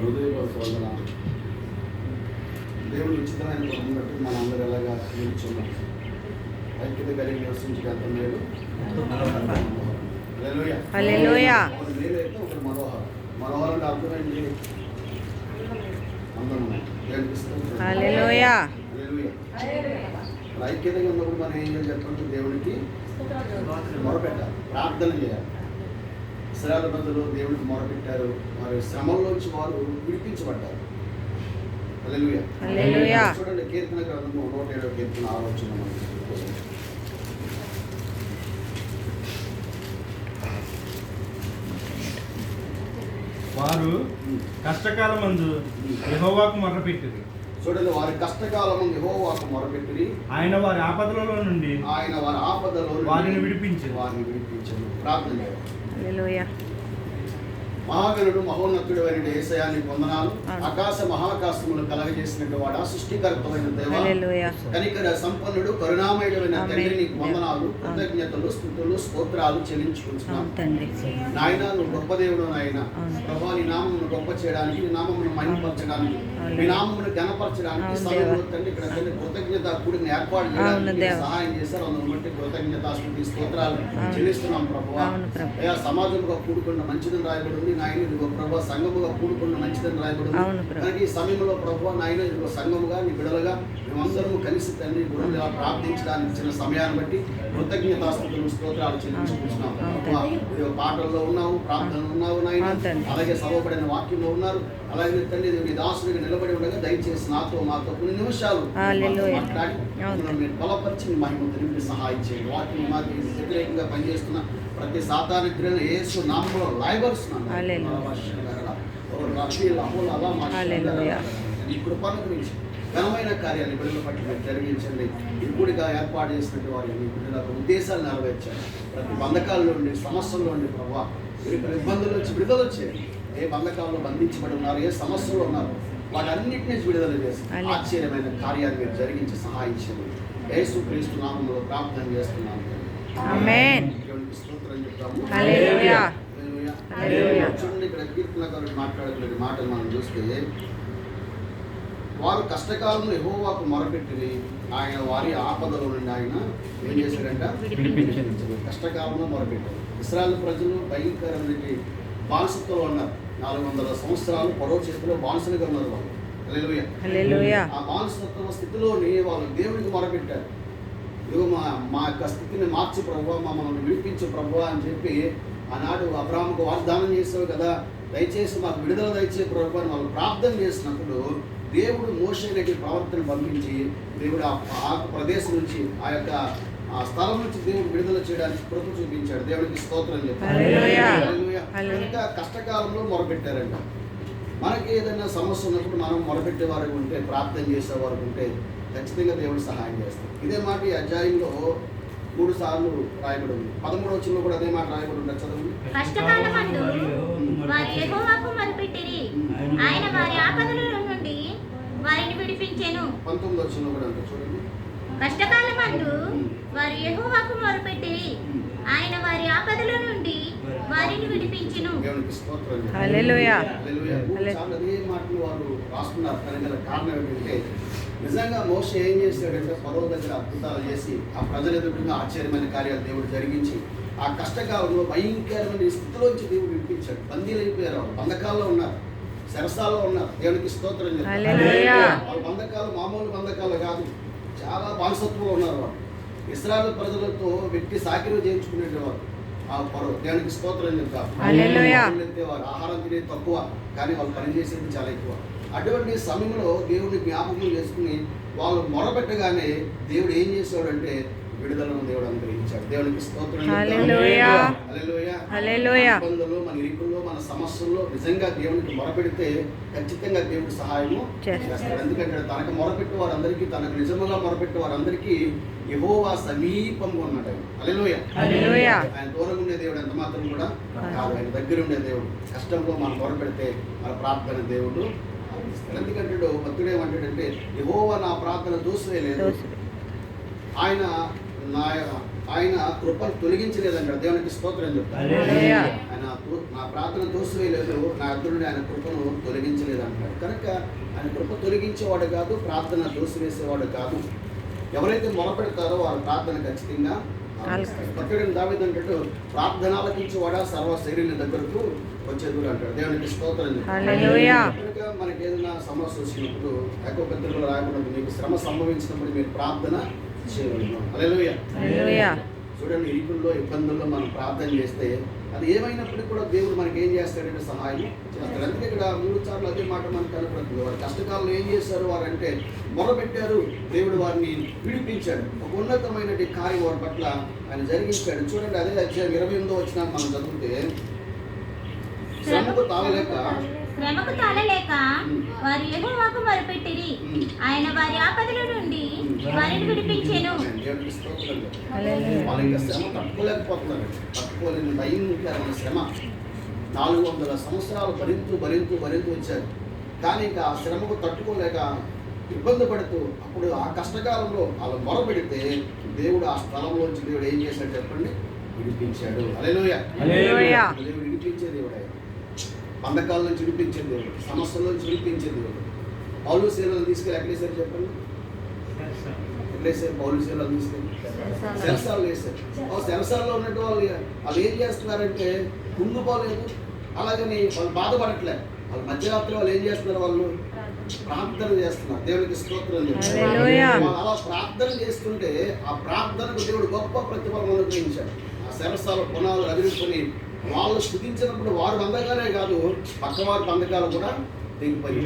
హృదయపూర్వక వందనాలు. దేవుడు ఉచితమైన కృపను బట్టి మనందరూ ఎలాగా నిలుచున్నాం. ఐక్యత కలిగి నివసించడం ఎంత మేలు. హల్లెలూయా. ఒకటి మేలు అయితే ఒకటి మనోహరం. మనోహరం అంటే అర్థమైంది అందము. హల్లెలూయా. ఐక్యతగా ఉన్నప్పుడు మనం ఏం చేయాలి చెప్పండి? దేవునికి మొరపెట్టాలి, ప్రార్థన చేయాలి. ఇశ్రాయేలు ప్రజలు దేవునికి మొరపెట్టారు, వారి శ్రమంలోంచి వారు విడిపించబడ్డారు. హల్లెలూయా. హల్లెలూయా. చూడండి, కీర్తన గ్రంథము 107 కీర్తన ఆలోచన వారు కష్టకాలమందు యెహోవాకు మొర్రపెట్టిరి. చూడండి, వారి కష్టకాలమందు యెహోవాకు మొరపెట్టిరి, ఆయన వారి ఆపదలలో నుండి వారిని విడిపించి ప్రార్థన చేయాలి. హల్లెలూయా. మహాగణుడు మహోన్నతుడు అయిన యేసయ్యాని వందనాలు. ఆకాశ మహాకాశములు కలగజేసినట్టు వాడా, సృష్టికర్తమైన దేవా, హల్లెలూయా. కనికర సంపన్నుడు కరుణామయుడైన తండ్రి, నీకు వందనాలు, కృతజ్ఞతలు, స్తుతులు, స్తోత్రాలు చెల్లించుకుంటున్నాం. నాయన, నువ్వు గొప్ప దేవుడు. నాయన ప్రభా, నీ నామమును గొప్ప చేయడానికి, నీ నామమును మహిమపరచడానికి, నీ నామమును ఘనపరచడానికి సమయంలో తండ్రి ఇక్కడ తండ్రి కృతజ్ఞత కూడిన ఏర్పాటు చేయడానికి సహాయం చేశారు. అందును బట్టి కృతజ్ఞత స్తుతి స్తోత్రాలు చెల్లిస్తున్నాం ప్రభువా. అయ్యా, సమాజంగా కూడుకున్న మంచిదని రాయబడి ఉంది నాయన. ఇదిగో ప్రభా, సంఘముగా కూడుకున్న మంచిదని రాయబడి ఉంది. కానీ ఈ సమయంలో ప్రభా నాయన, ఇదిగో సంఘముగా నీ బిడలుగా మేమందరము కలిసి తండ్రి గురువులు ఇలా ప్రార్థించడానికి ఇచ్చిన సమయాన్ని బట్టి కృతజ్ఞతాస్తుతులు స్తోత్రాలు చెల్లించుకుంటున్నాం ప్రభువా. ఇదిగో పాటల్లో ఉన్నావు, ప్రార్థనలు ఉన్నావు నాయన, అలాగే సర్వపడిన వాక్యంలో ఉన్నారు. అలాగే తండ్రి నీ దాసుడిగా నిలబడి ఉండగా దయచేసి నాతో మాతో కొన్ని నిమిషాలు మాట్లాడి మీరు బలపరిచి నీ మహిమ తెలిపి సహాయం చేయండి. వాక్యం మాకు వ్యతిరేకంగా పనిచేస్తున్న ప్రతి సాతానికులైన యేసు నామములో లాయబరుస్తున్నాను. ఈ కృపను గురించి ఘనమైన కార్యాన్ని బిడ్డల పట్ల మీరు జరిగించండి. ఇప్పుడుగా ఏర్పాటు చేసినట్టు వారి మీ బిడ్డల ఉద్దేశాలు నెరవేర్చండి. ప్రతి బంధకాల నుండి, సమస్యల నుండి ప్రభావ మీరు ఇబ్బందుల నుంచి విడుదల చేయండి. ఏ బంధకాల్లో బంధించబడి ఉన్నారు, ఏ సమస్యలు ఉన్నారు, వాటన్నిటినీ విడుదల చేసి ఆశ్చర్యమైన కార్యాన్ని మీరు జరిగించి సహాయం చేయండి. యేసుక్రీస్తు నామములో ప్రార్థన చేస్తున్నాను. ఆమేన్. స్తోత్రం చెప్తాము. హల్లెలూయా. హల్లెలూయా. చూడండి, ఇక్కడ కీర్తనకారుడు మాట్లాడుతున్న మాటలు మనం చూస్తే, వారు కష్టకాలంలో యెహోవాకు మొరపెట్టిరి, ఆయన వారి ఆపదలో నుండి ఆయన ఏం చేశారంట? కష్టకాలంలో మొరపెట్టారు. ఇశ్రాయేలు ప్రజలు భయంకరమైన బానిసత్వంలో ఉన్నారు. 400 సంవత్సరాలు పరో చేతిలో బానిసలుగా ఉన్నారు వాళ్ళు. హల్లెలూయా. ఆ బానిసత్వ స్థితిలోని వాళ్ళు దేవునికి మొరపెట్టారు. ఇదిగో మా యొక్క స్థితిని మార్చి ప్రభువా, మమ్మల్ని విడిపించు ప్రభువా అని చెప్పి ఆనాడు అబ్రాహాముకు వాగ్దానం చేసావు కదా, దయచేసి మాకు విడుదల దయచే ప్రభువా అని వాళ్ళు ప్రార్థన చేసినప్పుడు దేవుడు మోషే దగ్గర ప్రవర్తన పంపించి దేవుడు ఆ ప్రదేశం నుంచి, ఆ యొక్క ఆ స్థలం నుంచి దేవుడు విడుదల చేయడానికి కృప చూపించాడు. దేవుడికి స్తోత్రం చెప్పారు. ఇంకా కష్టకాలంలో మొరపెట్టారంట. మనకి ఏదైనా సమస్య ఉన్నప్పుడు మనం మొరపెట్టేవారు ఉంటే, ప్రార్థన చేసేవారు ఉంటే ఖచ్చితంగా దేవుడు సహాయం చేస్తాడు. ఇదే మాట ఈ అధ్యాయంలో 3 సార్లు రాయబడి ఉంది. 13వ వచనంలో కూడా అదే మాట రాయబడి ఉంటుంది. చదవండి. కష్టకాలమందు వారు యెహోవాకు మొరపెట్టిరి, ఆయన వారి ఆపదల నుండి వారిని విడిపించెను. 19వ వచనంలో కూడా అంటే చూడండి. కష్టకాలమందు వారు యెహోవాకు మొరపెట్టిరి, ఆయన వారి ఆపదల నుండి వారిని విడిపించెను. దేవునికి స్తోత్రం. హల్లెలూయా. హల్లెలూయా. అదే మాటలు వారు రాస్తున్నారు. దానికి కారణం ఏంటంటే, నిజంగా మోషే ఏం చేశాడంటే ఫరో దగ్గర అద్భుతాలు చేసి ఆ ప్రజల ఎదురుగా ఆశ్చర్యమైన కార్యాలు దేవుడు జరిగించి ఆ కష్టకాలంలో భయంకరమైన స్థితిలోంచి దేవుడు విడిపించాడు. బందీలు అయిపోయారు, వాళ్ళు బంధకాల్లో ఉన్నారు, సరసాల్లో ఉన్నారు. దేవునికి స్తోత్రం. వాళ్ళ బంధకాలు మామూలు బంధకాలు కాదు, చాలా బానిసత్వంలో ఉన్నారు. వాళ్ళు ఇశ్రాయేలు ప్రజలతో వ్యక్తి సాకిరీ చేయించుకునేవారు. ఆ ఫరో దేవునికి స్తోత్రం చెప్తారు. వారు ఆహారం తినేది తక్కువ, కానీ వాళ్ళు పనిచేసేది చాలా ఎక్కువ. అటువంటి సమయంలో దేవుడిని జ్ఞాపకం చేసుకుని వాళ్ళు మొరపెట్టగానే దేవుడు ఏం చేశాడంటే విడుదలను దేవుడు అనుగ్రహించాడు. దేవునికి స్తోత్రం. హల్లెలూయా. హల్లెలూయా. ఇబ్బందులు, మన ఇరుకుల్లో, మన సమస్యల్లో నిజంగా దేవునికి మొరపెడితే ఖచ్చితంగా దేవుడు సహాయము చేస్తాడు. ఎందుకంటే తనకు మొరపెట్టే వారందరికీ, తనకు నిజముగా మొరపెట్టే వారందరికీ యెహోవా సమీపంగా ఉన్నాడు. హల్లెలూయా. ఆయన దూరం ఉండే దేవుడు ఎంత మాత్రం కూడా కాదు, ఆయన దగ్గర ఉండే దేవుడు. కష్టంలో మనం మొరపెడితే మన ప్రార్థన దేవుడు ఎందుకంటే భక్తుడు ఏమంటాడంటే, యెహోవా నా ప్రార్థన దూసివేయలేదు, ఆయన ఆయన కృపను తొలగించలేదంటాడు. దేవునికి స్తోత్రం చెప్తాను. హల్లెలూయా. ఆయన నా ప్రార్థన తోసివేయలేదు, నా అర్జునుడు ఆయన కృపను తొలగించలేదంటాడు. కనుక ఆయన కృప తొలగించేవాడు కాదు, ప్రార్థన తోసివేసేవాడు కాదు. ఎవరైతే మొరపెడతారో వారి ప్రార్థన ఖచ్చితంగా భక్తుడిని దావీదు అంటాడు, ప్రార్థన ఆలకించేవాడా సర్వ శరీరం దగ్గరకు వచ్చేది అంటాడు. దేవునికి స్తోత్రం. హల్లెలూయా. కనుక మనకి ఏదైనా సమస్య వచ్చినప్పుడు యాకోబు పత్రికలో రాయకుండా మీకు శ్రమ సంభవించినప్పుడు మీరు ప్రార్థన చేయవలెను. హల్లెలూయా. హల్లెలూయా. చూడండి, ఇరుకుల్లో ఇబ్బందుల్లో మనం ప్రార్థన చేస్తే అది ఏమైనప్పటికీ కూడా దేవుడు మనకి ఏం చేస్తాడంటే సహాయం చేస్తాడు. అందుకే ఇక్కడ 3 సార్లు అదే మాట మనకు కనపడుతుంది. వారు కష్టకాలంలో ఏం చేశారు వారంటే మొరపెట్టారు, దేవుడు వారిని విడిపించాడు. ఒక ఉన్నతమైన కార్యం వారి పట్ల ఆయన జరిగించాడు. చూడండి, అదే అధ్యాయం 28వ వచనం మనం చదివితే, శ్రమకు తాళలేక వారు యెహోవాకు మొరపెట్టిరి, ఆయన వారి ఆపదల నుండి వారిని విడిపించెను. దేవుడికి స్తోత్రం. హల్లెలూయా. వాళ్ళు ఇంకా శ్రమ తట్టుకోలేకపోతున్నారు. తట్టుకోలేని భయం ఉంటారు మన శ్రమ. 400 సంవత్సరాలు భరింతూ వచ్చారు. కానీ ఇంకా ఆ శ్రమకు తట్టుకోలేక ఇబ్బంది పడుతూ అప్పుడు ఆ కష్టకాలంలో వాళ్ళు మొరపెడితే దేవుడు ఆ స్థలంలోంచి దేవుడు ఏం చేశాడు చెప్పండి, విడిపించాడు. హల్లెలూయా. హల్లెలూయా. దేవుడు విడిపించే దేవుడు. ఆయన బంధకాల నుంచి విడిపించే దేవుడు, సమస్యల నుంచి విడిపించే దేవుడు. పౌలు శీలను తీసుకెళ్ళి ఎక్కడేసారు చెప్పండి, ఎక్కడేసారు? పౌలు శీలను తీసుకెళ్ళి శరసాలు వేశారు. ఆ శరసాల్లో ఉన్నట్టు వాళ్ళు ఏం చేస్తున్నారంటే కుంగిపోలేదు, అలాగని వాళ్ళు బాధపడట్లేదు. వాళ్ళ మధ్యరాత్రి వాళ్ళు ఏం చేస్తున్నారు, వాళ్ళు ప్రార్థన చేస్తున్నారు. దేవునికి స్తోత్రం. హల్లెలూయా. అలా ప్రార్థన చేస్తుంటే ఆ ప్రార్థనకు దేవుడు గొప్ప ప్రతిఫలం అనుగ్రహించాడు. ఆ శరసాల పునాలు అదిరిపోయి వాళ్ళు స్తుతించినప్పుడు వారు బంధకాలే కాదు, పక్కవారి బంధకాలు కూడా తెగిపోయి